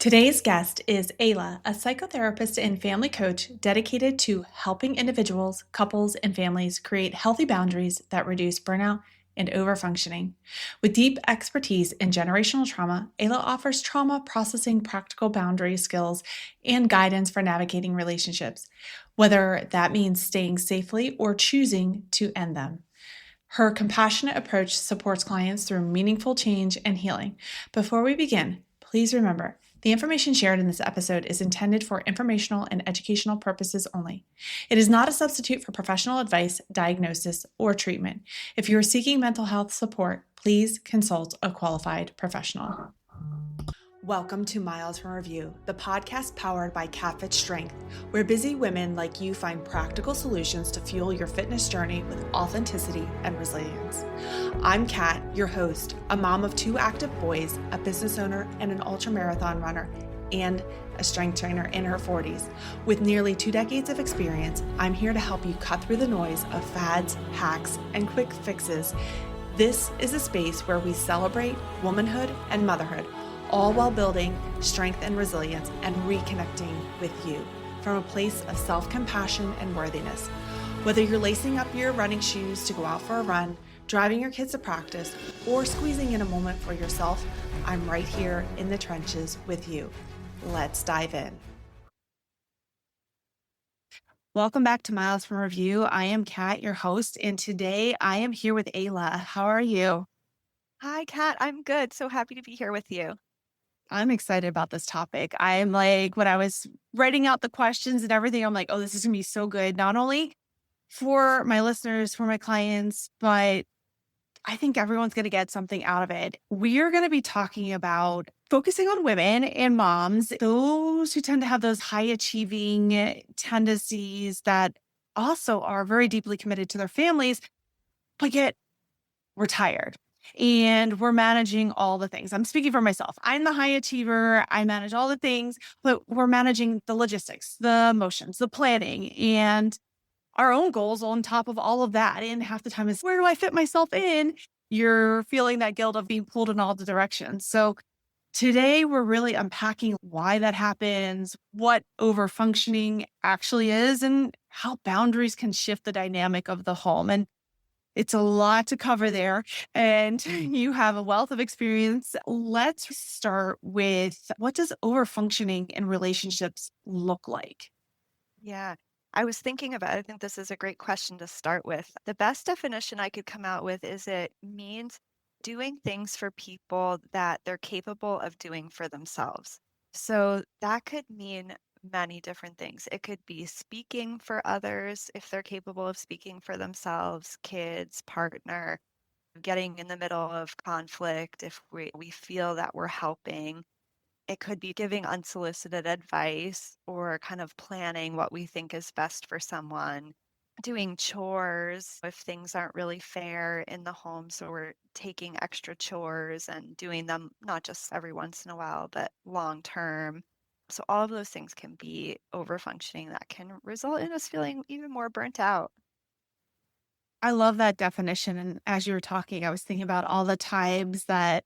Today's guest is Ayla, a psychotherapist and family coach dedicated to helping individuals, couples, and families create healthy boundaries that reduce burnout and overfunctioning. With deep expertise in generational trauma, Ayla offers trauma processing practical boundary skills and guidance for navigating relationships, whether that means staying safely or choosing to end them. Her compassionate approach supports clients through meaningful change and healing. Before we begin, please remember the information shared in this episode is intended for informational and educational purposes only. It is not a substitute for professional advice, diagnosis, or treatment. If you are seeking mental health support, please consult a qualified professional. Welcome to Miles from Review, the podcast powered by Catfit Strength, where busy women like you find practical solutions to fuel your fitness journey with authenticity and resilience. I'm Kat, your host, a mom of 2 active boys, a business owner, and an ultramarathon runner, and a strength trainer in her 40s. With nearly 2 decades of experience, I'm here to help you cut through the noise of fads, hacks, and quick fixes. This is a space where we celebrate womanhood and motherhood, all while building strength and resilience and reconnecting with you from a place of self-compassion and worthiness. Whether you're lacing up your running shoes to go out for a run, driving your kids to practice, or squeezing in a moment for yourself, I'm right here in the trenches with you. Let's dive in. Welcome back to Miles from Review. I am Kat, your host, and today I am here with Ayla. How are you? Hi, Kat. I'm good. So happy to be here with you. I'm excited about this topic. I'm like, when I was writing out the questions and everything, I'm like, oh, this is going to be so good, not only for my listeners, for my clients, but I think everyone's going to get something out of it. We are going to be talking about focusing on women and moms, those who tend to have those high achieving tendencies that also are very deeply committed to their families, but yet we're tired and we're managing all the things. I'm speaking for myself. I'm the high achiever. I manage all the things, but we're managing the logistics, the emotions, the planning, and our own goals on top of all of that. And half the time is, where do I fit myself in? You're feeling that guilt of being pulled in all the directions. So today we're really unpacking why that happens, what overfunctioning actually is, and how boundaries can shift the dynamic of the home. And it's a lot to cover there, and you have a wealth of experience. Let's start with, what does overfunctioning in relationships look like? Yeah, I was thinking about it. I think this is a great question to start with. The best definition I could come out with is it means doing things for people that they're capable of doing for themselves. So that could mean many different things. It could be speaking for others if they're capable of speaking for themselves, kids, partner, getting in the middle of conflict if we feel that we're helping. It could be giving unsolicited advice or kind of planning what we think is best for someone, doing chores if things aren't really fair in the home. So we're taking extra chores and doing them not just every once in a while, but long term. So all of those things can be overfunctioning that can result in us feeling even more burnt out. I love that definition. And as you were talking, I was thinking about all the times that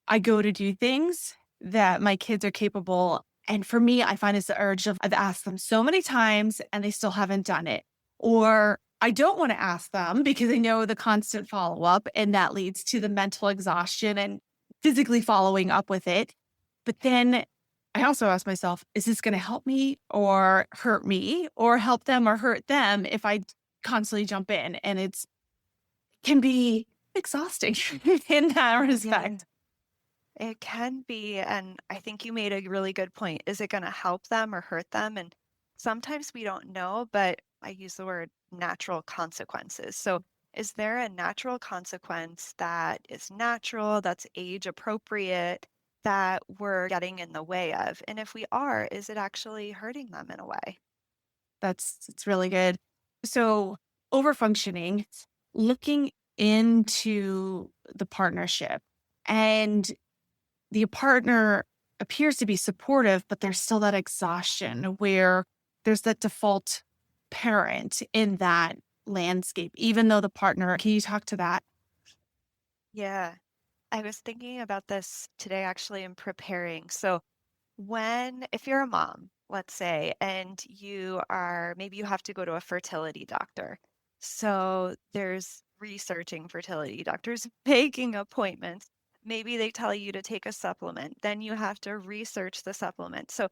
I go to do things that my kids are capable. And for me, I find it's the urge of, I've asked them so many times and they still haven't done it. Or I don't want to ask them because I know the constant follow up, and that leads to the mental exhaustion and physically following up with it. But then I also ask myself, is this going to help me or hurt me, or help them or hurt them if I constantly jump in? And can be exhausting in that Yeah. respect. It can be, and I think you made a really good point. Is it going to help them or hurt them? And sometimes we don't know, but I use the word natural consequences. So, is there a natural consequence that is natural, that's age appropriate, that we're getting in the way of? And if we are, is it actually hurting them in a way? It's really good. So overfunctioning, looking into the partnership, and the partner appears to be supportive, but there's still that exhaustion where there's that default parent in that landscape, even though the partner, can you talk to that? Yeah, I was thinking about this today actually in preparing. So, If you're a mom, let's say, and maybe you have to go to a fertility doctor. So there's researching fertility doctors, making appointments. Maybe they tell you to take a supplement, then you have to research the supplement. So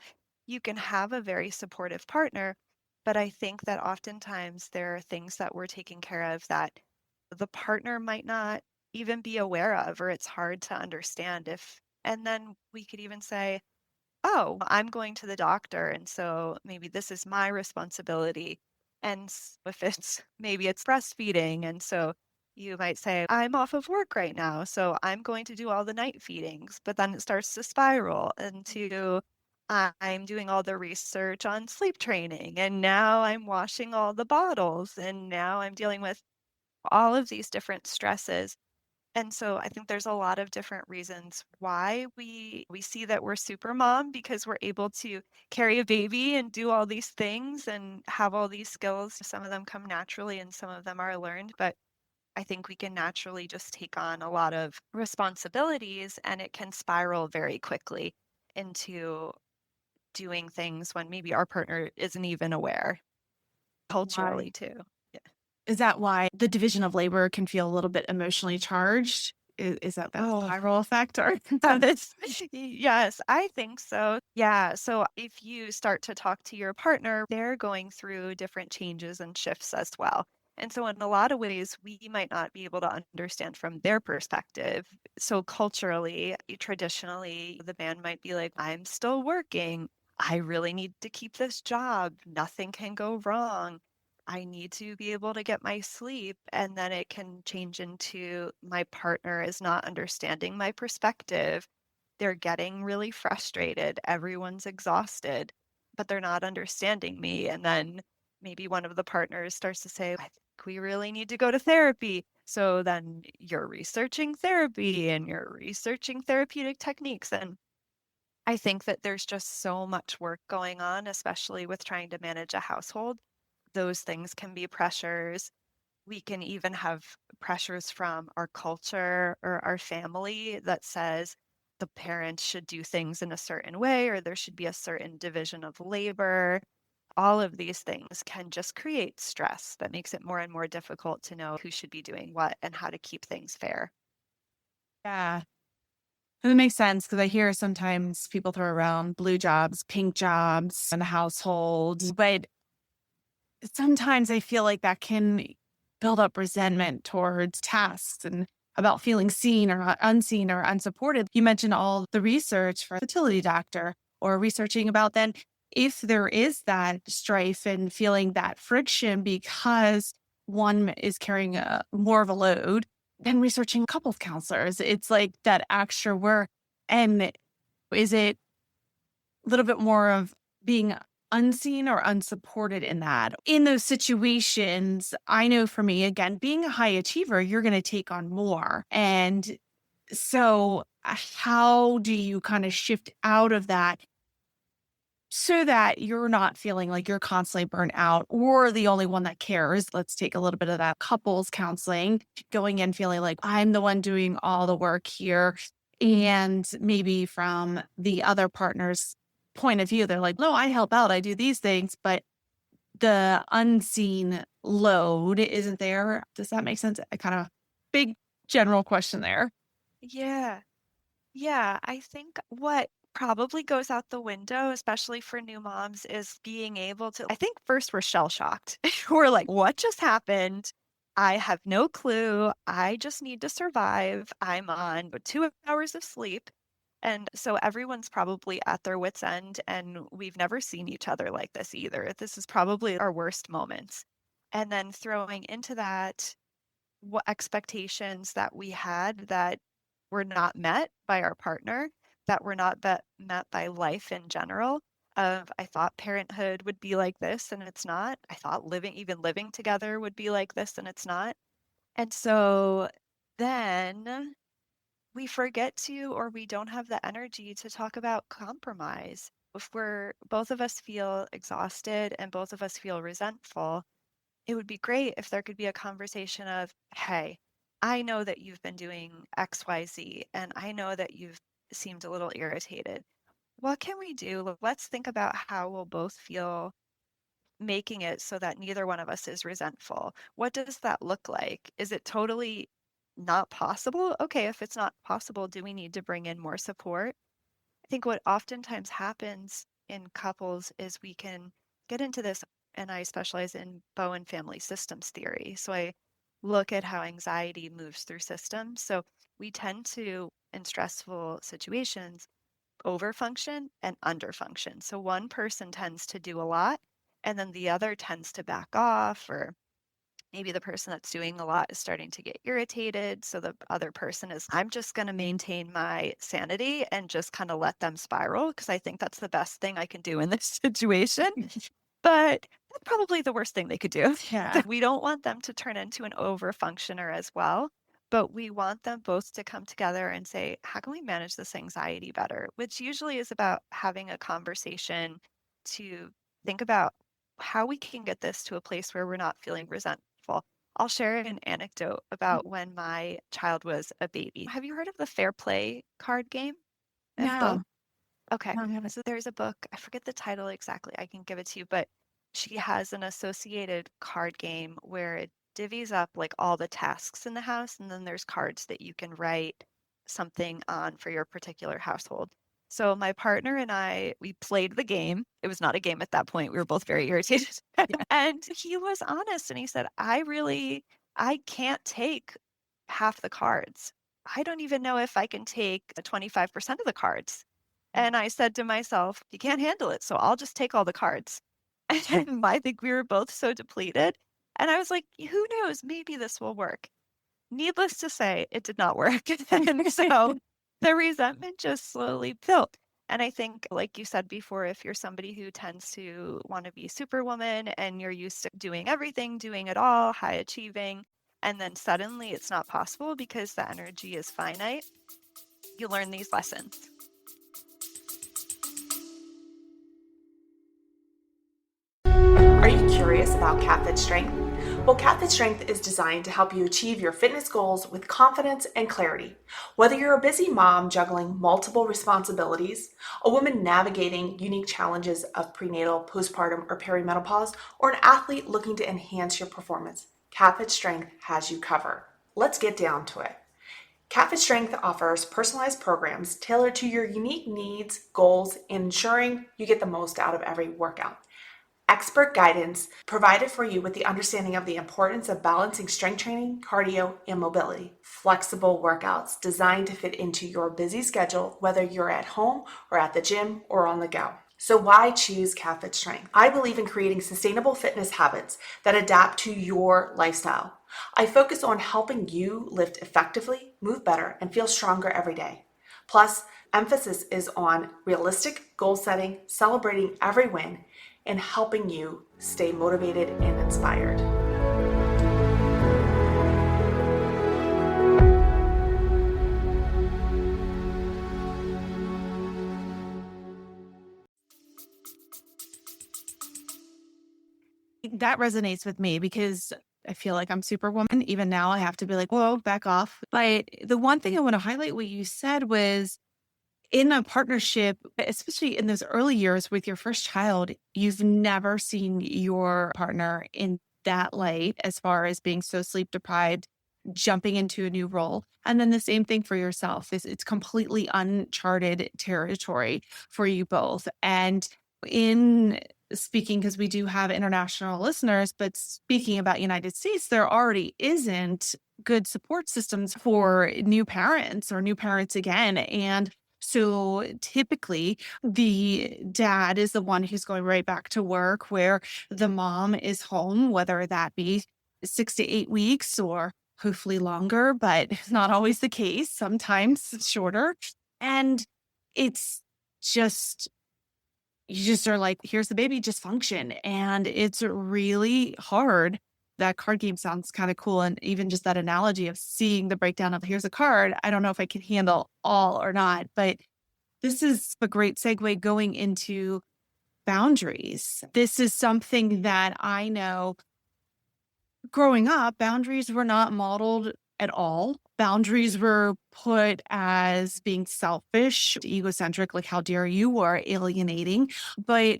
you can have a very supportive partner, but I think that oftentimes there are things that we're taking care of that the partner might not even be aware of, or it's hard to understand and then we could even say, oh, I'm going to the doctor, and so maybe this is my responsibility. And if it's maybe it's breastfeeding, and so you might say, I'm off of work right now, so I'm going to do all the night feedings. But then it starts to spiral into I'm doing all the research on sleep training, and now I'm washing all the bottles, and now I'm dealing with all of these different stresses. And so I think there's a lot of different reasons why we see that we're super mom because we're able to carry a baby and do all these things and have all these skills. Some of them come naturally and some of them are learned, but I think we can naturally just take on a lot of responsibilities and it can spiral very quickly into doing things when maybe our partner isn't even aware, culturally Why? too. Yeah. Is that why the division of labor can feel a little bit emotionally charged? Is that Oh, spiral effect or Yes, yes, I think so. Yeah. So if you start to talk to your partner, they're going through different changes and shifts as well. And so, in a lot of ways, we might not be able to understand from their perspective. So, culturally, traditionally, the man might be like, I'm still working. I really need to keep this job. Nothing can go wrong. I need to be able to get my sleep. And then it can change into my partner is not understanding my perspective. They're getting really frustrated. Everyone's exhausted, but they're not understanding me. And then maybe one of the partners starts to say, I think we really need to go to therapy. So then you're researching therapy and you're researching therapeutic techniques. And I think that there's just so much work going on, especially with trying to manage a household. Those things can be pressures. We can even have pressures from our culture or our family that says the parents should do things in a certain way or there should be a certain division of labor. All of these things can just create stress that makes it more and more difficult to know who should be doing what and how to keep things fair. yeah. And it makes sense because I hear sometimes people throw around blue jobs, pink jobs in the household, but sometimes I feel like that can build up resentment towards tasks and about feeling seen or unseen or unsupported. You mentioned all the research for a fertility doctor or researching about then if there is that strife and feeling that friction because one is carrying more of a load, then researching couples counselors. It's like that extra work. And is it a little bit more of being unseen or unsupported in that. In those situations, I know for me, again, being a high achiever, you're going to take on more. And so, how do you kind of shift out of that so that you're not feeling like you're constantly burnt out or the only one that cares? Let's take a little bit of that couples counseling, going in feeling like I'm the one doing all the work here. And maybe from the other partner's point of view, they're like, no, I help out, I do these things, but the unseen load isn't there. Does that make sense? A kind of big general question there. Yeah. Yeah, I think what probably goes out the window, especially for new moms, is being able to. I think first we're shell shocked. We're like, what just happened? I have no clue. I just need to survive. I'm on 2 hours of sleep. And so everyone's probably at their wits' end, and we've never seen each other like this either. This is probably our worst moments. And then throwing into that what expectations that we had that were not met by our partner, that were not met by life in general. Of I thought parenthood would be like this and it's not. I thought even living together would be like this and it's not. And so then we forget to, or we don't have the energy to talk about compromise. If both of us feel exhausted and both of us feel resentful, it would be great if there could be a conversation of, hey, I know that you've been doing XYZ, and I know that you've seemed a little irritated. what can we do? Let's think about how we'll both feel making it so that neither one of us is resentful. What does that look like? Is it totally not possible? Okay, if it's not possible, do we need to bring in more support? I think what oftentimes happens in couples is we can get into this, and I specialize in Bowen family systems theory. So I look at how anxiety moves through systems. So we tend to, in stressful situations, overfunction and underfunction. So one person tends to do a lot, and then the other tends to back off, or maybe the person that's doing a lot is starting to get irritated. So the other person is, I'm just going to maintain my sanity and just kind of let them spiral because I think that's the best thing I can do in this situation. But that's probably the worst thing they could do. Yeah. We don't want them to turn into an overfunctioner as well, but we want them both to come together and say, how can we manage this anxiety better? Which usually is about having a conversation to think about how we can get this to a place where we're not feeling resentful. I'll share an anecdote about when my child was a baby. Have you heard of the Fair Play card game and book? No, Okay. no, I haven't. So there's a book, I forget the title exactly. I can give it to you, but she has an associated card game where it divvies up like all the tasks in the house, and then there's cards that you can write something on for your particular household. So my partner and I, we played the game. It was not a game at that point. We were both very irritated. Yeah. And he was honest and he said, I can't take half the cards. I don't even know if I can take 25% of the cards. And I said to myself, you can't handle it, so I'll just take all the cards. And I think we were both so depleted. And I was like, who knows? Maybe this will work. Needless to say, it did not work. And so the resentment just slowly built. And I think, like you said before, if you're somebody who tends to want to be superwoman and you're used to doing everything, doing it all, high achieving, and then suddenly it's not possible because the energy is finite, you learn these lessons. Are you curious about CatFit Strength? Well, CatFit Strength is designed to help you achieve your fitness goals with confidence and clarity. Whether you're a busy mom juggling multiple responsibilities, a woman navigating unique challenges of prenatal, postpartum, or perimenopause, or an athlete looking to enhance your performance, CatFit Strength has you covered. Let's get down to it. CatFit Strength offers personalized programs tailored to your unique needs, goals, and ensuring you get the most out of every workout. Expert guidance provided for you with the understanding of the importance of balancing strength training, cardio, and mobility. Flexible workouts designed to fit into your busy schedule, whether you're at home or at the gym or on the go. So why choose CatFit Strength? I believe in creating sustainable fitness habits that adapt to your lifestyle. I focus on helping you lift effectively, move better, and feel stronger every day. Plus, emphasis is on realistic goal setting, celebrating every win, and helping you stay motivated and inspired. That resonates with me because I feel like I'm superwoman. Even now, I have to be like, whoa, back off. But the one thing I want to highlight what you said was in a partnership, especially in those early years with your first child, you've never seen your partner in that light as far as being so sleep deprived, jumping into a new role. And then the same thing for yourself. It's completely uncharted territory for you both. And in speaking, because we do have international listeners, but speaking about United States, there already isn't good support systems for new parents or new parents again. And so typically, the dad is the one who's going right back to work, where the mom is home, whether that be 6 to 8 weeks or hopefully longer, but it's not always the case. Sometimes it's shorter. And it's just, you just are like, here's the baby, just function. And it's really hard. That card game sounds kind of cool. And even just that analogy of seeing the breakdown of here's a card, I don't know if I can handle all or not, but this is a great segue going into boundaries. This is something that I know growing up, boundaries were not modeled at all. boundaries were put as being selfish, egocentric, like how dare you, or alienating. But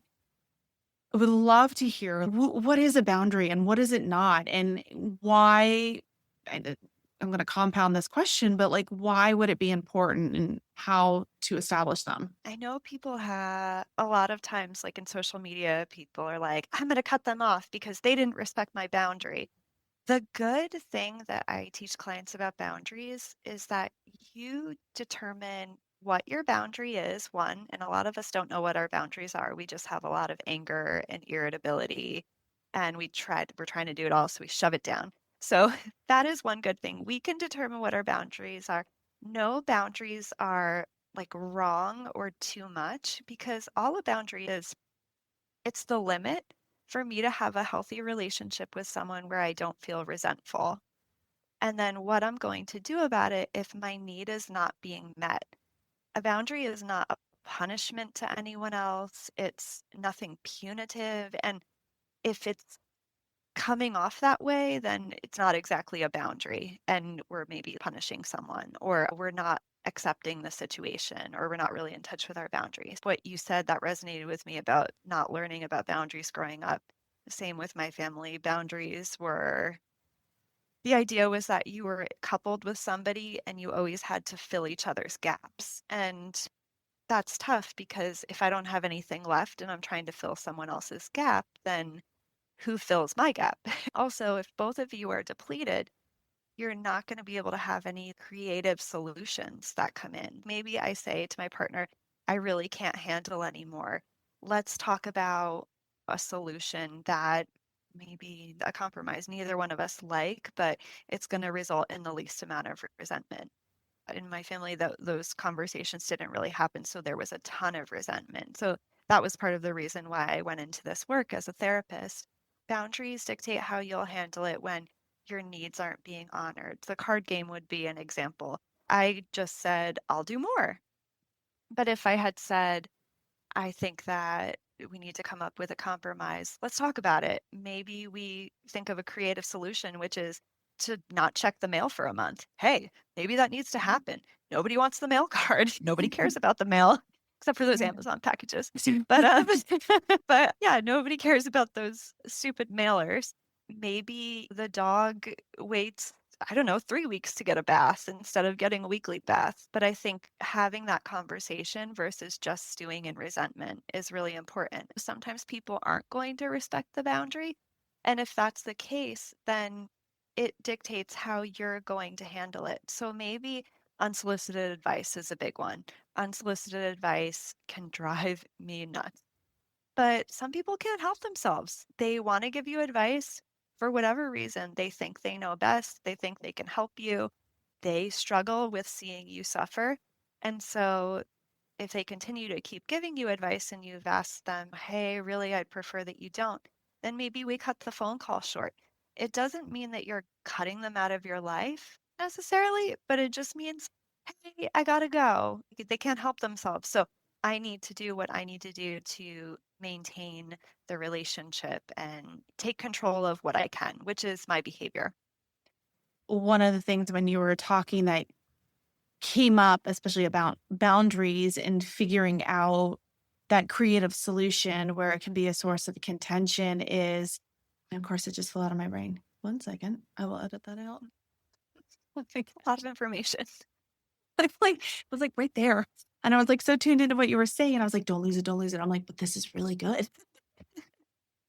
I would love to hear what is a boundary and what is it not, and why. And I'm going to compound this question, but like, why would it be important and how to establish them? I know people have a lot of times, like in social media, people are like, I'm going to cut them off because they didn't respect my boundary. The good thing that I teach clients about boundaries is that you determine what your boundary is, one, and a lot of us don't know what our boundaries are. We just have a lot of anger and irritability, and we're trying to do it all, so we shove it down. So that is one good thing. We can determine what our boundaries are. No boundaries are like wrong or too much because all a boundary is, it's the limit for me to have a healthy relationship with someone where I don't feel resentful. And then what I'm going to do about it if my need is not being met. A boundary is not a punishment to anyone else, it's nothing punitive. And if it's coming off that way, then it's not exactly a boundary. And we're maybe punishing someone, or we're not accepting the situation, or we're not really in touch with our boundaries. What you said that resonated with me about not learning about boundaries growing up. Same with my family. Boundaries were, the idea was that you were coupled with somebody and you always had to fill each other's gaps. And that's tough because if I don't have anything left and I'm trying to fill someone else's gap, then who fills my gap? Also, if both of you are depleted, you're not going to be able to have any creative solutions that come in. Maybe I say to my partner, I really can't handle anymore. Let's talk about a solution that maybe a compromise neither one of us like, but it's going to result in the least amount of resentment. In my family, those conversations didn't really happen, so there was a ton of resentment. So that was part of the reason why I went into this work as a therapist. Boundaries dictate how you'll handle it when your needs aren't being honored. The card game would be an example. I just said, I'll do more. But if I had said, I think that we need to come up with a compromise. Let's talk about it. Maybe we think of a creative solution, which is to not check the mail for a month. Hey, maybe that needs to happen. Nobody wants the mail card. Nobody cares about the mail except for those Amazon packages. But but yeah, nobody cares about those stupid mailers. Maybe the dog waits, I don't know, 3 weeks to get a bath instead of getting a weekly bath. But I think having that conversation versus just stewing in resentment is really important. Sometimes people aren't going to respect the boundary. And if that's the case, then it dictates how you're going to handle it. So maybe unsolicited advice is a big one. Unsolicited advice can drive me nuts. But some people can't help themselves. They want to give you advice for whatever reason. They think they know best. They think they can help you. They struggle with seeing you suffer. And so if they continue to keep giving you advice and you've asked them, hey, really, I'd prefer that you don't, then maybe we cut the phone call short. It doesn't mean that you're cutting them out of your life necessarily, but it just means, hey, I gotta go. They can't help themselves. So I need to do what I need to do to maintain the relationship and take control of what I can, which is my behavior. One of the things when you were talking that came up, especially about boundaries and figuring out that creative solution where it can be a source of contention is, and of course, it just flew out of my brain. 1 second. I will edit that out. Like, A lot of information. it was like right there. And I was like so tuned into what you were saying. And I was like, don't lose it, don't lose it. I'm like, but this is really good.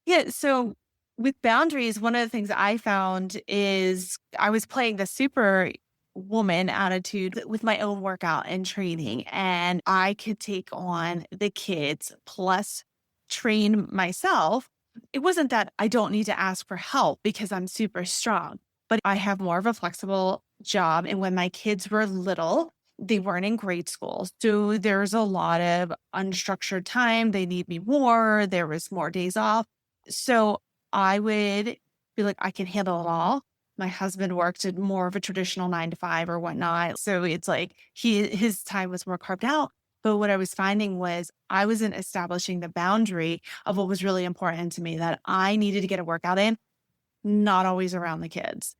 Yeah. So with boundaries, one of the things I found is I was playing the super woman attitude with my own workout and training, and I could take on the kids plus train myself. It wasn't that I don't need to ask for help because I'm super strong, but I have more of a flexible job. And when my kids were little, they weren't in grade school. So there's a lot of unstructured time. They need me more. There was more days off. So I would be like, I can handle it all. My husband worked at more of a traditional 9 to 5 or whatnot. So it's like his time was more carved out. But what I was finding was I wasn't establishing the boundary of what was really important to me, that I needed to get a workout in, not always around the kids.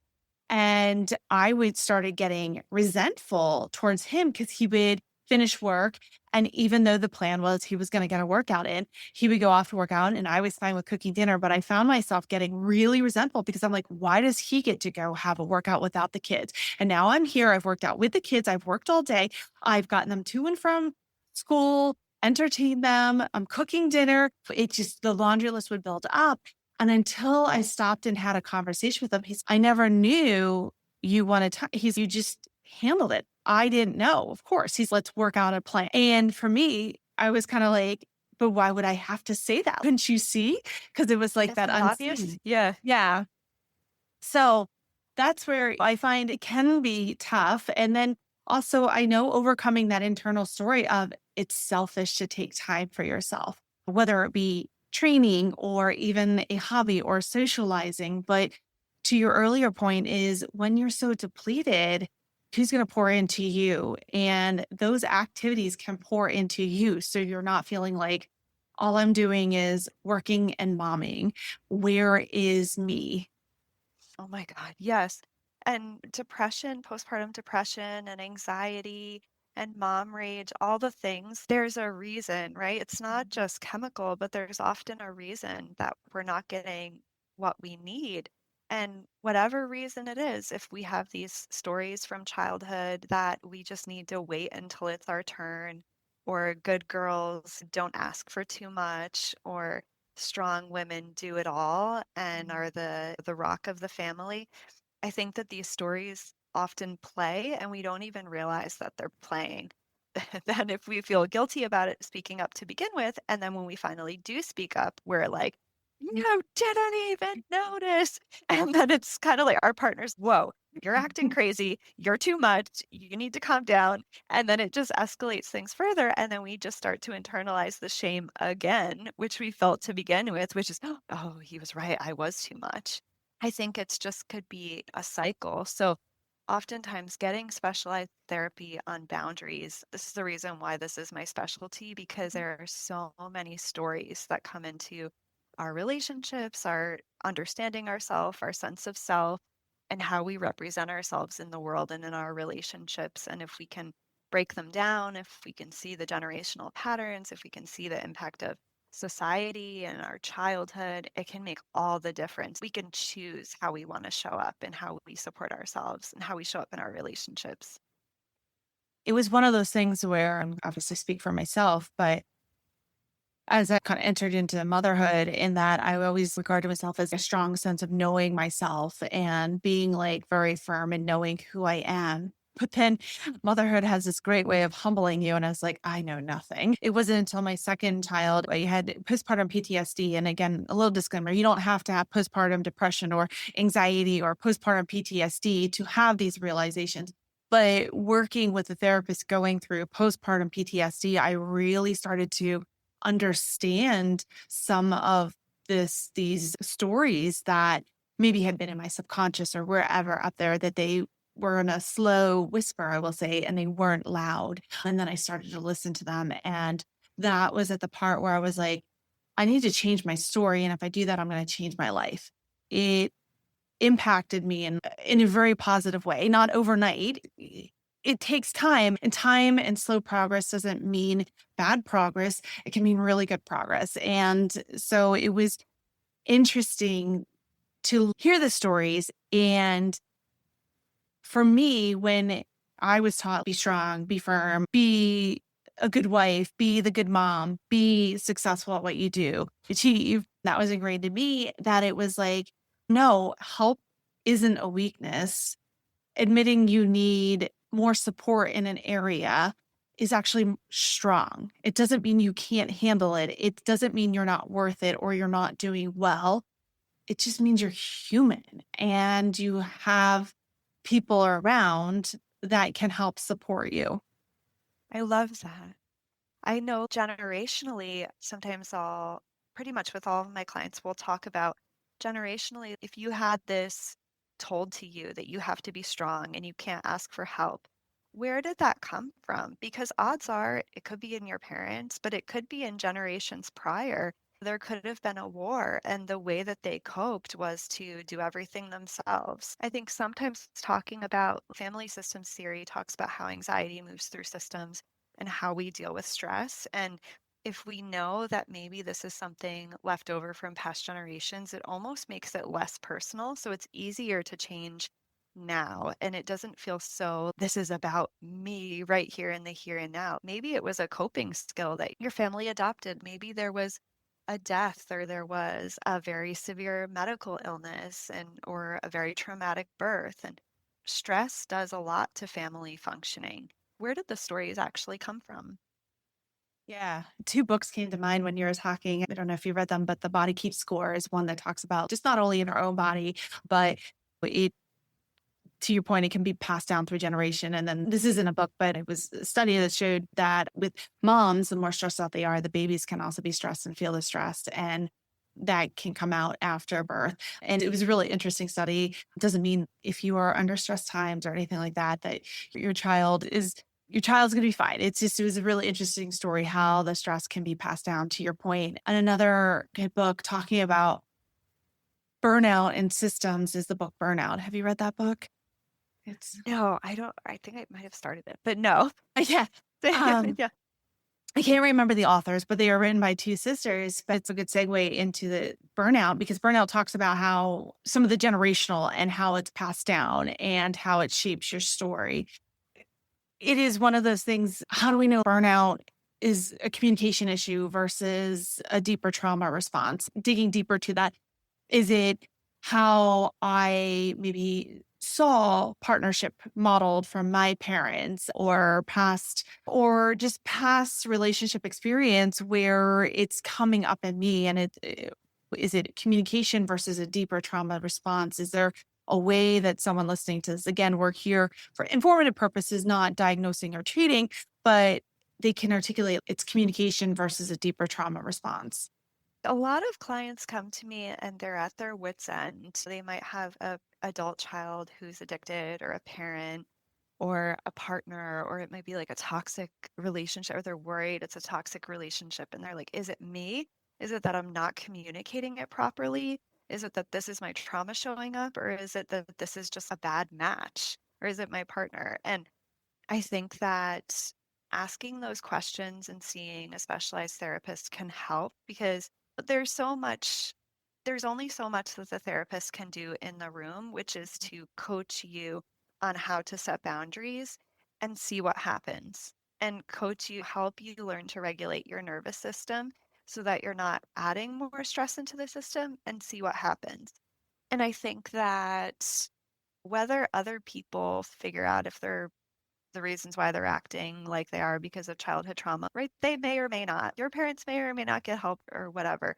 And I would started getting resentful towards him because he would finish work. And even though the plan was he was going to get a workout in, he would go off to work out and I was fine with cooking dinner. But I found myself getting really resentful because I'm like, why does he get to go have a workout without the kids? And now I'm here. I've worked out with the kids. I've worked all day. I've gotten them to and from school, entertained them. I'm cooking dinner. It just, the laundry list would build up. And until I stopped and had a conversation with him, I never knew you wanted to, you just handled it. I didn't know. Of course, let's work out a plan. And for me, I was kind of like, but why would I have to say that? Couldn't you see? Because it was like Isn't that it obvious? unseen. Yeah. Yeah. So that's where I find it can be tough. And then also, I know overcoming that internal story of it's selfish to take time for yourself, whether it be training or even a hobby or socializing. But to your earlier point, is when you're so depleted, who's going to pour into you? And those activities can pour into you. So you're not feeling like all I'm doing is working and momming. Where is me? Oh my God, yes. And depression, postpartum depression and anxiety and mom rage, all the things, there's a reason, right? It's not just chemical, but there's often a reason that we're not getting what we need. And whatever reason it is, if we have these stories from childhood that we just need to wait until it's our turn, or good girls don't ask for too much, or strong women do it all and are the rock of the family. I think that these stories often play and we don't even realize that they're playing. Then if we feel guilty about it speaking up to begin with, and then when we finally do speak up, we're like, you didn't even notice. And then it's kind of like our partners, whoa, you're acting crazy. You're too much. You need to calm down. And then it just escalates things further. And then we just start to internalize the shame again, which we felt to begin with, which is, oh, he was right. I was too much. I think it's just could be a cycle. So oftentimes getting specialized therapy on boundaries, this is the reason why this is my specialty, because there are so many stories that come into our relationships, our understanding ourselves, our sense of self, and how we represent ourselves in the world and in our relationships. And if we can break them down, if we can see the generational patterns, if we can see the impact of society and our childhood, it can make all the difference. We can choose how we want to show up and how we support ourselves and how we show up in our relationships. It was one of those things where I'm obviously speak for myself, but as I kind of entered into motherhood, in that I always regarded myself as a strong sense of knowing myself and being like very firm and knowing who I am. But then motherhood has this great way of humbling you. And I was like, I know nothing. It wasn't until my second child, I had postpartum PTSD. And again, a little disclaimer, you don't have to have postpartum depression or anxiety or postpartum PTSD to have these realizations. But working with a therapist going through postpartum PTSD, I really started to understand some of these stories that maybe had been in my subconscious or wherever up there, that they were in a slow whisper, I will say, and they weren't loud. And then I started to listen to them. And that was at the part where I was like, I need to change my story. And if I do that, I'm going to change my life. It impacted me in a very positive way, not overnight. It takes time, and time and slow progress doesn't mean bad progress. It can mean really good progress. And so it was interesting to hear the stories. And for me, when I was taught be strong, be firm, be a good wife, be the good mom, be successful at what you do, achieve, that was ingrained in me, that it was like, no, help isn't a weakness. Admitting you need more support in an area is actually strong. It doesn't mean you can't handle it. It doesn't mean you're not worth it or you're not doing well. It just means you're human and you have people around that can help support you. I love that. I know generationally, sometimes I'll pretty much with all of my clients, we'll talk about generationally, if you had this told to you that you have to be strong and you can't ask for help, where did that come from? Because odds are it could be in your parents, but it could be in generations prior. there could have been a war, and the way that they coped was to do everything themselves. I think sometimes talking about family systems theory talks about how anxiety moves through systems and how we deal with stress. And if we know that maybe this is something left over from past generations, it almost makes it less personal. So it's easier to change now. And it doesn't feel so, this is about me right here in the here and now. Maybe it was a coping skill that your family adopted. Maybe there was a death or there was a very severe medical illness and or a very traumatic birth. And stress does a lot to family functioning. Where did the stories actually come from? Yeah. Two books came to mind when you were talking. I don't know if you read them, but The Body Keeps Score is one that talks about just not only in our own body, but it, to your point, it can be passed down through generation. And then this isn't a book, but it was a study that showed that with moms, the more stressed out they are, the babies can also be stressed and feel the stress. And that can come out after birth. And it was a really interesting study. It doesn't mean if you are under stress times or anything like that, that your child is your child's going to be fine. It's just, it was a really interesting story how the stress can be passed down to your point. And another good book talking about burnout and systems is the book Burnout. Have you read that book? It's No, I don't. I think I might have started it, but no. yeah. Um, Yeah. I can't remember the authors, but they are written by two sisters. But it's a good segue into the burnout because burnout talks about how some of the generational and how it's passed down and how it shapes your story. It is one of those things. How do we know burnout is a communication issue versus a deeper trauma response? Digging deeper to that, is it how I maybe saw partnership modeled from my parents or past or just past relationship experience where it's coming up in me and is it communication versus a deeper trauma response? Is there a way that someone listening to this, again, we're here for informative purposes, not diagnosing or treating, but they can articulate its communication versus a deeper trauma response? A lot of clients come to me and they're at their wits' end. They might have a adult child who's addicted or a parent or a partner, or it might be like a toxic relationship, or they're worried it's a toxic relationship. And they're like, is it me? Is it that I'm not communicating it properly? Is it that this is my trauma showing up? Or is it that this is just a bad match? Or is it my partner? And I think that asking those questions and seeing a specialized therapist can help because there's so much, there's only so much that the therapist can do in the room, which is to coach you on how to set boundaries and see what happens and coach you, help you learn to regulate your nervous system so that you're not adding more stress into the system and see what happens. And I think that whether other people figure out if they're the reasons why they're acting like they are because of childhood trauma, right? They may or may not. Your parents may or may not get help or whatever.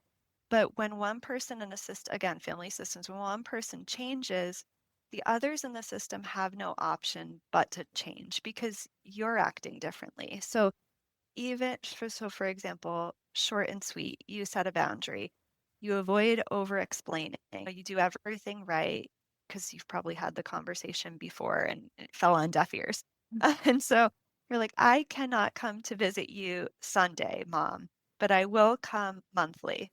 But when one person in a system, again, family systems, when one person changes, the others in the system have no option but to change because you're acting differently. So even for example, short and sweet, you set a boundary. You avoid over explaining. You do everything right because you've probably had the conversation before and it fell on deaf ears. And so you're like, I cannot come to visit you Sunday, mom, but I will come monthly.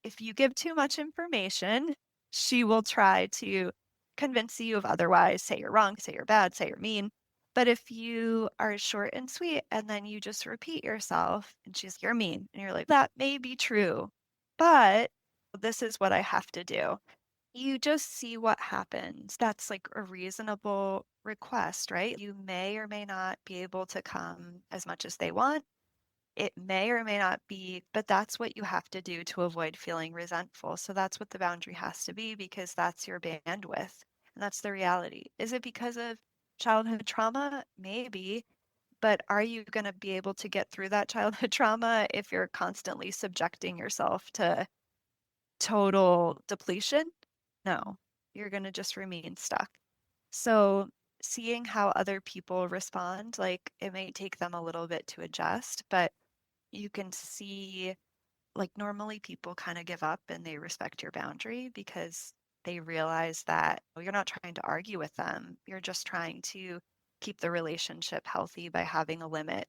If you give too much information, she will try to convince you of otherwise, say you're wrong, say you're bad, say you're mean. But if you are short and sweet and then you just repeat yourself and she's, you're mean. And you're like, that may be true, but this is what I have to do. You just see what happens. That's like a reasonable request, right? You may or may not be able to come as much as they want. It may or may not be, but that's what you have to do to avoid feeling resentful. So that's what the boundary has to be because that's your bandwidth and that's the reality. Is it because of childhood trauma? Maybe, but are you going to be able to get through that childhood trauma if you're constantly subjecting yourself to total depletion? No, you're going to just remain stuck. So seeing how other people respond, like it may take them a little bit to adjust, but you can see like normally people kind of give up and they respect your boundary because they realize that you're not trying to argue with them. You're just trying to keep the relationship healthy by having a limit.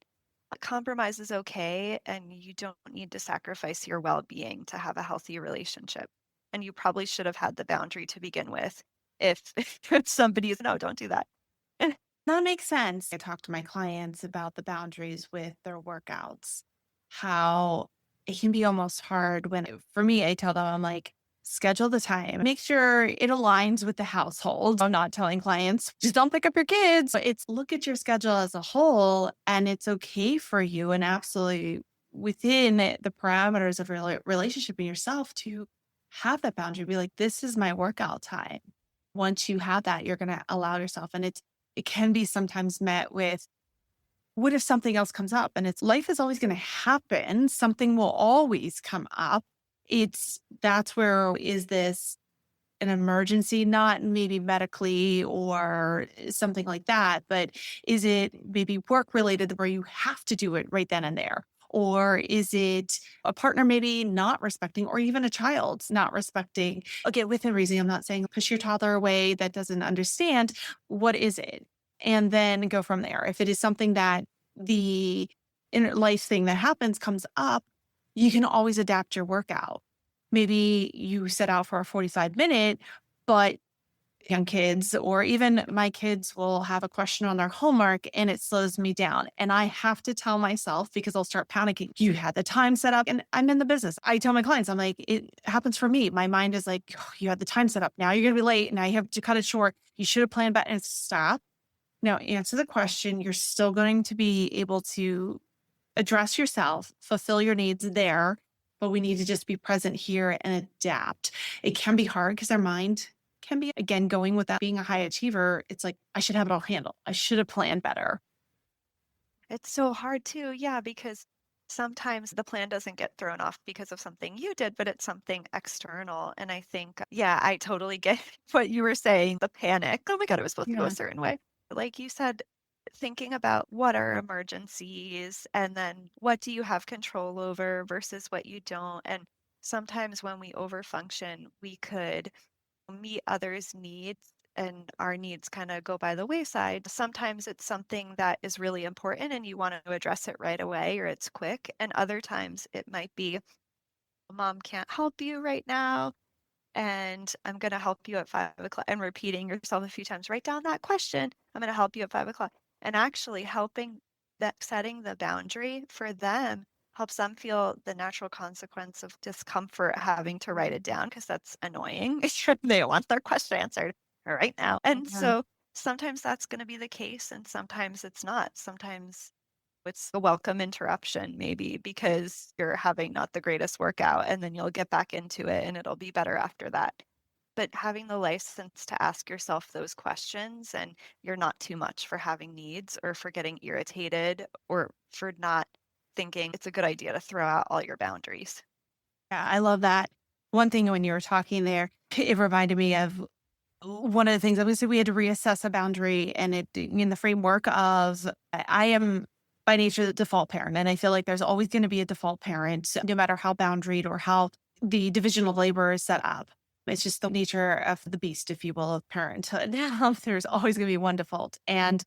Compromise is okay, and you don't need to sacrifice your well-being to have a healthy relationship. And you probably should have had the boundary to begin with if if somebody's, "No, don't do that." That makes sense. I talk to my clients about the boundaries with their workouts, how it can be almost hard for me, I tell them, I'm like, schedule the time, make sure it aligns with the household. I'm not telling clients, just don't pick up your kids. It's look at your schedule as a whole, and it's okay for you and absolutely within the parameters of relationship and yourself to have that boundary. Be like, this is my workout time. Once you have that, you're going to allow yourself. And it can be sometimes met with, what if something else comes up? And it's life is always going to happen. Something will always come up. That's where is this an emergency, not maybe medically or something like that, but is it maybe work related where you have to do it right then and there? Or is it a partner maybe not respecting, or even a child not respecting? Okay, within reason, I'm not saying push your toddler away that doesn't understand. What is it? And then go from there. If it is something that the inner life thing that happens comes up, you can always adapt your workout. Maybe you set out for a 45-minute, but young kids or even my kids will have a question on their homework and it slows me down. And I have to tell myself, because I'll start panicking, you had the time set up, and I'm in the business. I tell my clients, I'm like, it happens for me. My mind is like, "Oh, you had the time set up. Now you're going to be late. Now you have to cut it short. You should have planned better." And stop. Now answer the question. You're still going to be able to address yourself, fulfill your needs there, but we need to just be present here and adapt. It can be hard because our mind can be, again, going with that being a high achiever. It's like, I should have it all handled. I should have planned better. It's so hard too, yeah, because sometimes the plan doesn't get thrown off because of something you did, but it's something external. And I think, yeah, I totally get what you were saying, the panic. Oh my God, it was supposed to go a Yeah. certain way. Like you said, thinking about what are emergencies and then what do you have control over versus what you don't. And sometimes when we overfunction, we could meet others' needs and our needs kind of go by the wayside. Sometimes it's something that is really important and you want to address it right away or it's quick. And other times it might be, "Mom can't help you right now. And I'm going to help you at 5 o'clock." And repeating yourself a few times, write down that question. "I'm going to help you at 5 o'clock." And actually helping that setting the boundary for them helps them feel the natural consequence of discomfort having to write it down because that's annoying. They want their question answered right now. And Yeah. so sometimes that's going to be the case and sometimes it's not. Sometimes it's a welcome interruption, maybe because you're having not the greatest workout, and then you'll get back into it and it'll be better after that. But having the license to ask yourself those questions, and you're not too much for having needs or for getting irritated or for not thinking it's a good idea to throw out all your boundaries. Yeah, I love that. One thing when you were talking there, it reminded me of one of the things, obviously we had to reassess a boundary, and it in the framework of I am by nature the default parent. And I feel like there's always going to be a default parent, no matter how boundaried or how the division of labor is set up. It's just the nature of the beast, if you will, of parenthood. There's always going to be one default. And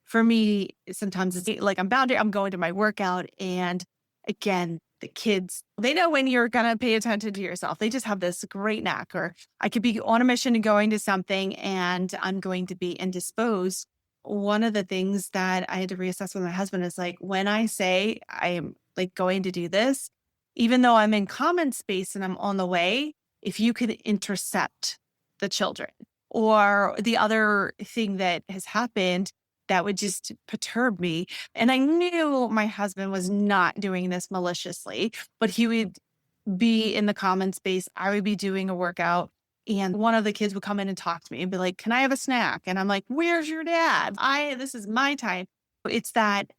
for me, sometimes it's like I'm going to my workout, and again, the kids, they know when you're going to pay attention to yourself. They just have this great knack. Or I could be on a mission and going to something and I'm going to be indisposed. One of the things that I had to reassess with my husband is like, when I say I am like going to do this, even though I'm in common space and I'm on the way, if you could intercept the children. Or the other thing that has happened that would just perturb me. And I knew my husband was not doing this maliciously, but he would be in the common space. I would be doing a workout, and one of the kids would come in and talk to me and be like, "Can I have a snack?" And I'm like, "Where's your dad? This is my time." It's that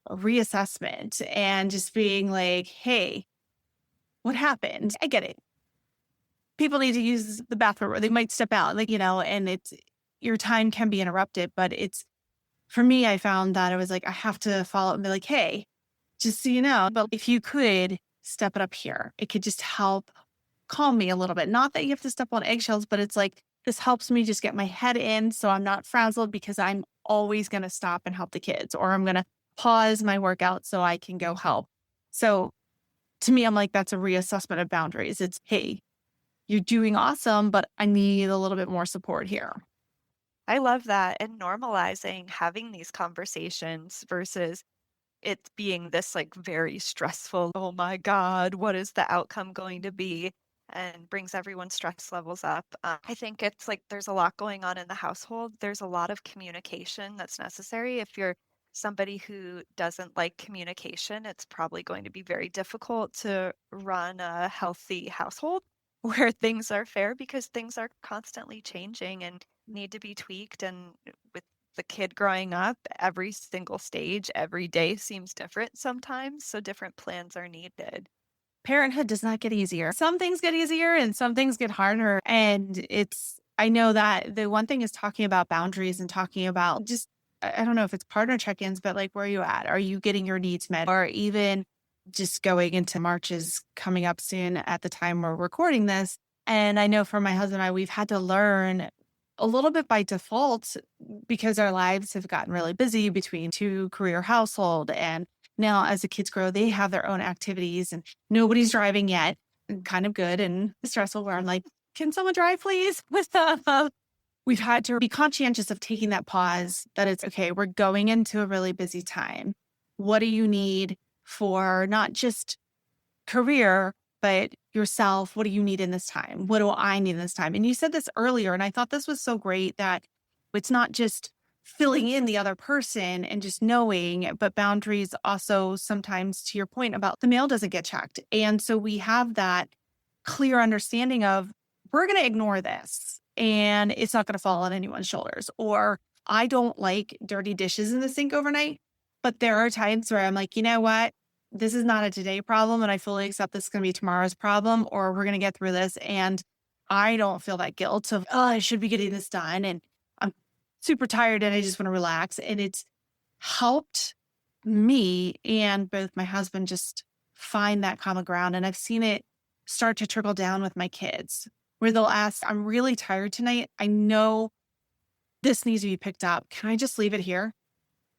reassessment and just being like, "Hey, what happened? I get it. People need to use the bathroom or they might step out, and your time can be interrupted, but for me, I found that I was like, I have to follow up and be like, "Hey, just so you know, but if you could step it up here, it could just help calm me a little bit." Not that you have to step on eggshells, but it's like, this helps me just get my head in so I'm not frazzled, because I'm always going to stop and help the kids, or I'm going to pause my workout so I can go help. So to me, I'm like, that's a reassessment of boundaries. It's, hey, you're doing awesome, but I need a little bit more support here. I love that. And normalizing having these conversations versus it being this like very stressful, oh my God, what is the outcome going to be? And brings everyone's stress levels up. I think it's like there's a lot going on in the household. There's a lot of communication that's necessary. If you're somebody who doesn't like communication, it's probably going to be very difficult to run a healthy household where things are fair because things are constantly changing and need to be tweaked. And with the kid growing up, every single stage, every day seems different sometimes. So different plans are needed. Parenthood does not get easier. Some things get easier and some things get harder. And I know that the one thing is talking about boundaries and talking about just, I don't know if it's partner check ins, but like, where are you at? Are you getting your needs met? Or even just going into March is coming up soon at the time we're recording this. And I know for my husband and I, we've had to learn a little bit by default because our lives have gotten really busy between two career household. And now as the kids grow, they have their own activities and nobody's driving yet. And kind of good and stressful where I'm like, can someone drive please? We've had to be conscientious of taking that pause that it's okay. We're going into a really busy time. What do you need for not just career, but yourself? What do you need in this time? What do I need in this time? And you said this earlier, and I thought this was so great that it's not just filling in the other person and just knowing, but boundaries also sometimes, to your point about the mail doesn't get checked. And so we have that clear understanding of we're going to ignore this and it's not going to fall on anyone's shoulders. Or I don't like dirty dishes in the sink overnight, but there are times where I'm like, you know what? This is not a today problem. And I fully accept this is going to be tomorrow's problem, or we're going to get through this. And I don't feel that guilt of, oh, I should be getting this done. And I'm super tired and I just want to relax. And it's helped me and both my husband just find that common ground. And I've seen it start to trickle down with my kids where they'll ask, I'm really tired tonight. I know this needs to be picked up. Can I just leave it here?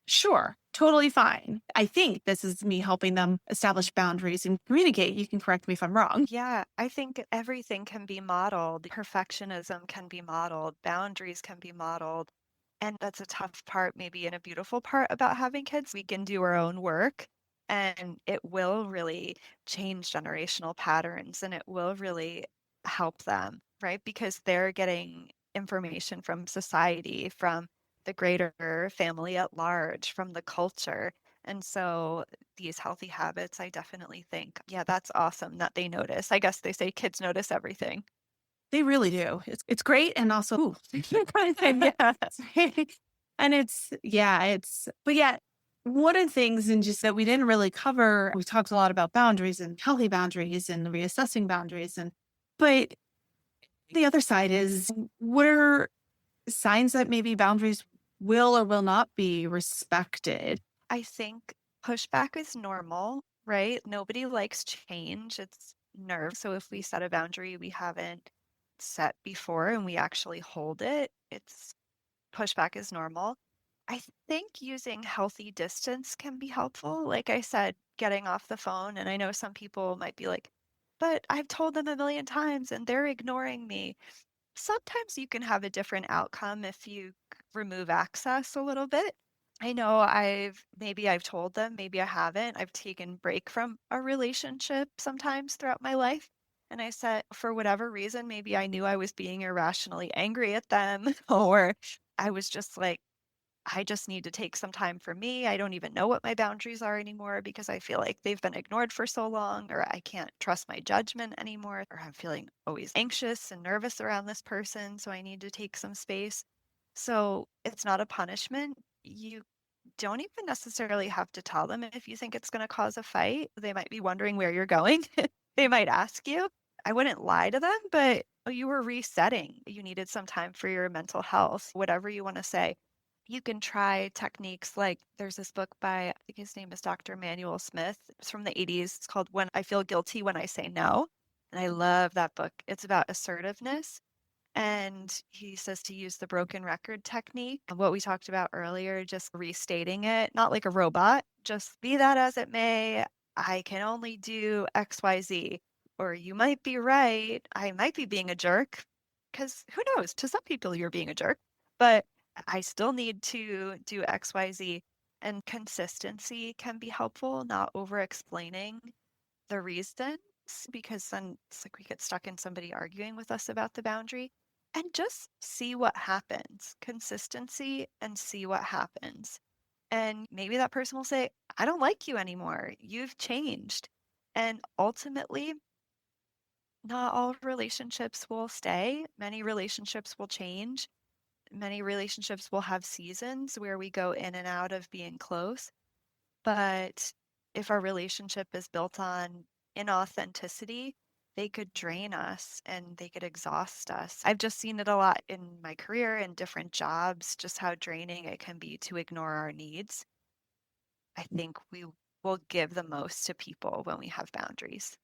Sure, totally fine. I think this is me helping them establish boundaries and communicate. You can correct me if I'm wrong. Yeah, I think everything can be modeled. Perfectionism can be modeled. Boundaries can be modeled. And that's a tough part, maybe, and a beautiful part about having kids. We can do our own work and it will really change generational patterns and it will really help them, right? Because they're getting information from society, from the greater family at large, from the culture. And so these healthy habits, I definitely think, yeah, that's awesome that they notice. I guess they say kids notice everything. They really do. It's great and also ooh, yeah. And but yeah, one of the things and just that we didn't really cover, we talked a lot about boundaries and healthy boundaries and reassessing boundaries but the other side is what are signs that maybe boundaries will or will not be respected? I think pushback is normal, right? Nobody likes change. It's nerve. So if we set a boundary we haven't set before and we actually hold it, it's pushback is normal. I think using healthy distance can be helpful. Like I said, getting off the phone. And I know some people might be like, but I've told them a million times and they're ignoring me. Sometimes you can have a different outcome if you remove access a little bit. I know maybe I've told them, maybe I haven't. I've taken break from a relationship sometimes throughout my life. And I said, for whatever reason, maybe I knew I was being irrationally angry at them, or I was just like, I just need to take some time for me. I don't even know what my boundaries are anymore because I feel like they've been ignored for so long, or I can't trust my judgment anymore, or I'm feeling always anxious and nervous around this person. So I need to take some space. So it's not a punishment. You don't even necessarily have to tell them if you think it's going to cause a fight. They might be wondering where you're going. They might ask you. I wouldn't lie to them, but you were resetting. You needed some time for your mental health, whatever you want to say. You can try techniques like there's this book by, I think his name is Dr. Emmanuel Smith. It's from the 80s. It's called When I Feel Guilty When I Say No. And I love that book. It's about assertiveness. And he says to use the broken record technique, what we talked about earlier, just restating it, not like a robot, just be that as it may. I can only do XYZ. Or you might be right. I might be being a jerk. Because who knows? To some people, you're being a jerk. But I still need to do XYZ. And consistency can be helpful, not over explaining the reasons, because then it's like we get stuck in somebody arguing with us about the boundary, and just see what happens. Consistency and see what happens. And maybe that person will say, I don't like you anymore. You've changed. And ultimately, not all relationships will stay. Many relationships will change. Many relationships will have seasons where we go in and out of being close. But if our relationship is built on inauthenticity, they could drain us and they could exhaust us. I've just seen it a lot in my career and different jobs, just how draining it can be to ignore our needs. I think we will give the most to people when we have boundaries.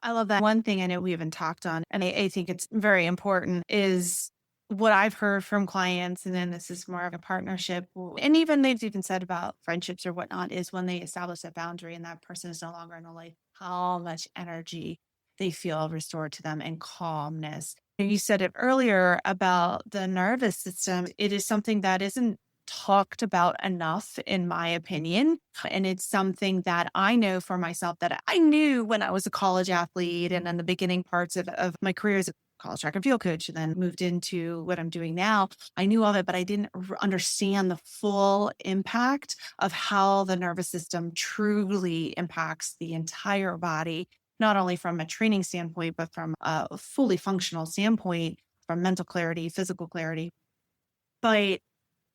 I love that. One thing I know we haven't talked on, and I think it's very important, is what I've heard from clients. And then this is more of a partnership. And even they've even said about friendships or whatnot, is when they establish a boundary and that person is no longer in the life, how much energy they feel restored to them and calmness. And you said it earlier about the nervous system. It is something that isn't talked about enough, in my opinion. And it's something that I know for myself that I knew when I was a college athlete and in the beginning parts of my career as a college track and field coach, and then moved into what I'm doing now. I knew of it, but I didn't understand the full impact of how the nervous system truly impacts the entire body, not only from a training standpoint, but from a fully functional standpoint, from mental clarity, physical clarity. But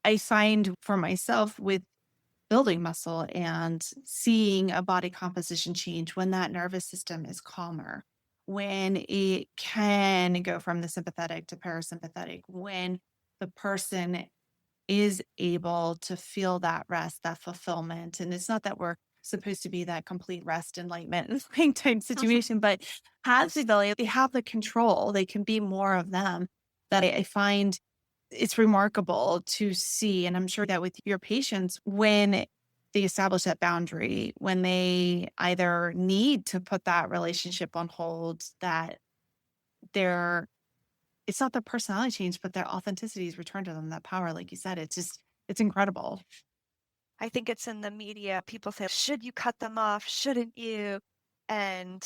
I find for myself with building muscle and seeing a body composition change when that nervous system is calmer, when it can go from the sympathetic to parasympathetic, when the person is able to feel that rest, that fulfillment. And it's not that we're supposed to be that complete rest, enlightenment, and playing time situation, but has the ability, they have the control, they can be more of them. That I find it's remarkable to see. And I'm sure that with your patients, when they establish that boundary, when they either need to put that relationship on hold, that their it's not their personality change, but their authenticity is returned to them, that power, like you said, it's just, it's incredible. I think it's in the media. People say, should you cut them off? Shouldn't you? And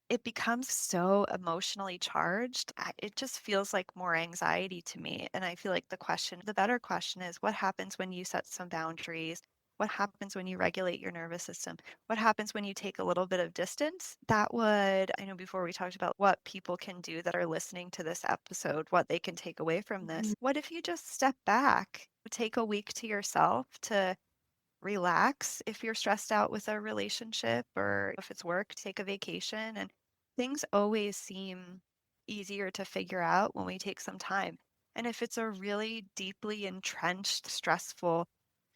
it becomes so emotionally charged. It just feels like more anxiety to me. And I feel like the better question is, what happens when you set some boundaries? What happens when you regulate your nervous system? What happens when you take a little bit of distance? I know before we talked about what people can do that are listening to this episode, what they can take away from Mhm. this. What if you just step back, take a week to yourself to relax if you're stressed out with a relationship, or if it's work, take a vacation. And things always seem easier to figure out when we take some time. And if it's a really deeply entrenched, stressful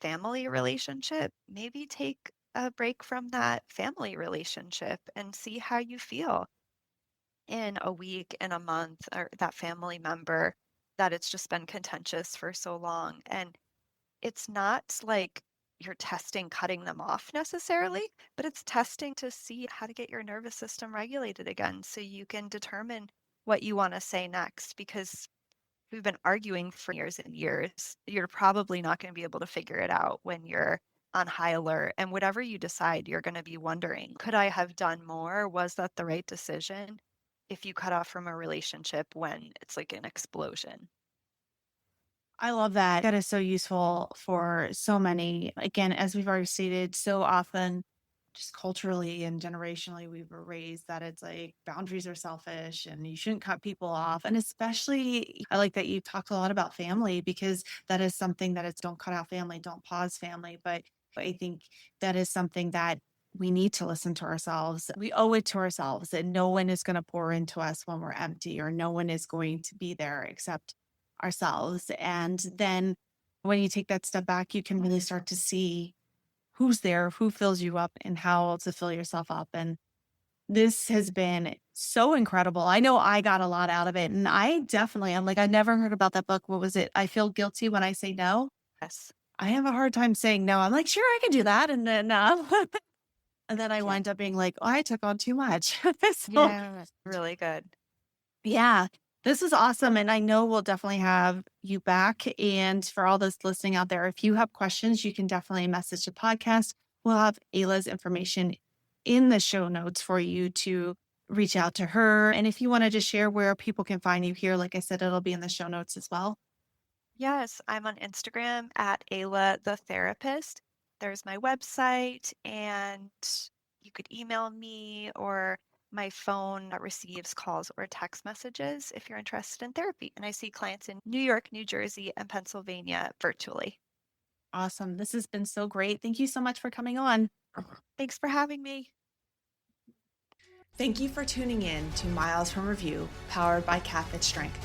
family relationship, maybe take a break from that family relationship and see how you feel in a week, in a month, or that family member that it's just been contentious for so long. And it's not like you're testing cutting them off necessarily, but it's testing to see how to get your nervous system regulated again so you can determine what you want to say next. Because we've been arguing for years and years. You're probably not going to be able to figure it out when you're on high alert. And whatever you decide, you're going to be wondering, could I have done more? Was that the right decision? If you cut off from a relationship when it's like an explosion. I love that. That is so useful for so many. Again, as we've already stated, so often, just culturally and generationally, we were raised that it's like boundaries are selfish and you shouldn't cut people off. And especially, I like that you talked a lot about family, because that is something that it's don't cut out family, don't pause family. But I think that is something that we need to listen to ourselves. We owe it to ourselves that no one is going to pour into us when we're empty, or no one is going to be there except ourselves. And then when you take that step back, you can really start to see who's there, who fills you up, and how to fill yourself up. And this has been so incredible. I know I got a lot out of it. And I definitely, I'm like, I never heard about that book. What was it? I Feel Guilty When I Say No. Yes. I have a hard time saying no. I'm like, sure, I can do that. And then, and then I Yeah. wind up being like, oh, I took on too much. So Yeah. Really good. yeah, this is awesome. And I know we'll definitely have you back. And for all those listening out there, if you have questions, you can definitely message the podcast. We'll have Ayla's information in the show notes for you to reach out to her. And if you want to just share where people can find you here, like I said, it'll be in the show notes as well. Yes, I'm on Instagram at Ayla the therapist. There's my website, and you could email me, or my phone receives calls or text messages if you're interested in therapy. And I see clients in New York, New Jersey, and Pennsylvania virtually. Awesome. This has been so great. Thank you so much for coming on. Thanks for having me. Thank you for tuning in to Miles from Review, powered by Catholic Strength.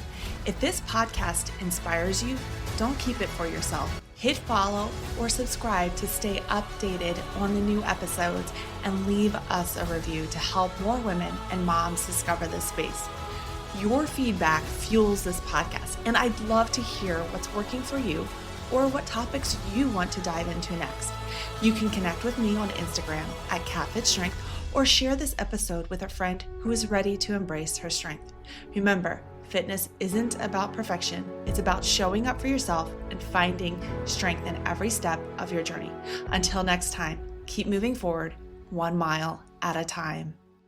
If this podcast inspires you, don't keep it for yourself. Hit follow or subscribe to stay updated on the new episodes, and leave us a review to help more women and moms discover this space. Your feedback fuels this podcast, and I'd love to hear what's working for you or what topics you want to dive into next. You can connect with me on Instagram at CatFitStrength, or share this episode with a friend who is ready to embrace her strength. Remember, fitness isn't about perfection. It's about showing up for yourself and finding strength in every step of your journey. Until next time, keep moving forward, 1 mile at a time.